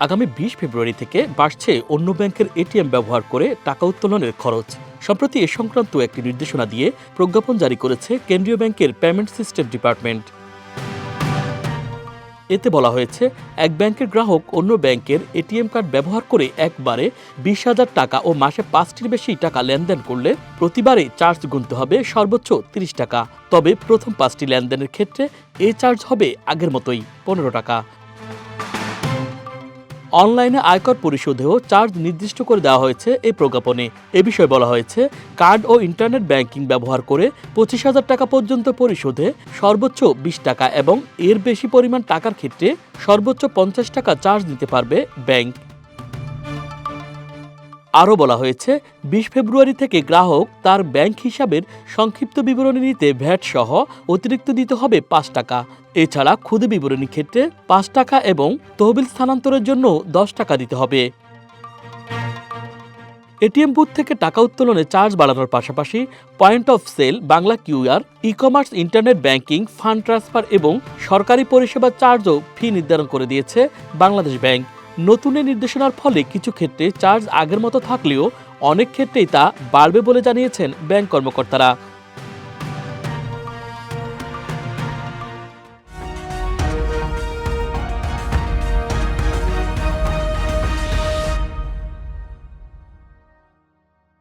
আগামী ২০ ফেব্রুয়ারি থেকে বাড়ছে অন্য ব্যাংকের এটিএম ব্যবহার করে টাকা উত্তোলনের খরচ। সম্প্রতি এ সংক্রান্ত একটি নির্দেশনা দিয়ে প্রজ্ঞাপন জারি করেছে কেন্দ্রীয় ব্যাংকের পেমেন্ট সিস্টেম ডিপার্টমেন্ট। এতে বলা হয়েছে, এক ব্যাংকের গ্রাহক অন্য ব্যাংকের এটিএম কার্ড ব্যবহার করে একবারে ২০,০০০ টাকা ও মাসে ৫টির বেশি টাকা লেনদেন করলে প্রতিবারে চার্জ গুনতে হবে সর্বোচ্চ ৩০ টাকা। তবে প্রথম ৫টি লেনদেনের ক্ষেত্রে এ চার্জ হবে আগের মতোই ১৫ টাকা। অনলাইনে আয়কর পরিশোধেও চার্জ নির্দিষ্ট করে দেওয়া হয়েছে এই প্রজ্ঞাপনে। এ বিষয়ে বলা হয়েছে, কার্ড ও ইন্টারনেট ব্যাংকিং ব্যবহার করে ২৫,০০০ টাকা পর্যন্ত পরিশোধে সর্বোচ্চ ২০ টাকা এবং এর বেশি পরিমাণ টাকার ক্ষেত্রে সর্বোচ্চ ৫০ টাকা চার্জ নিতে পারবে ব্যাংক। আরও বলা হয়েছে, ২০ ফেব্রুয়ারি থেকে গ্রাহক তার ব্যাংক হিসাবের সংক্ষিপ্ত বিবরণী নিতে ভ্যাট সহ অতিরিক্ত দিতে হবে ৫ টাকা। এছাড়া খুদে বিবরণীর ক্ষেত্রে ৫ টাকা এবং তহবিল স্থানান্তরের জন্য ১০ টাকা দিতে হবে। এটিএম বুথ থেকে টাকা উত্তোলনে চার্জ বাড়ানোর পাশাপাশি point of sale, Bangla QR, e commerce, internet banking, fund transfer এবং সরকারি পরিষেবার চার্জও ফি নির্ধারণ করে দিয়েছে বাংলাদেশ ব্যাংক। নতুন এই নির্দেশনার ফলে কিছু ক্ষেত্রে চার্জ আগের মতো থাকলেও অনেক ক্ষেত্রেই তা বাড়বে বলে জানিয়েছেন ব্যাংক কর্মকর্তারা।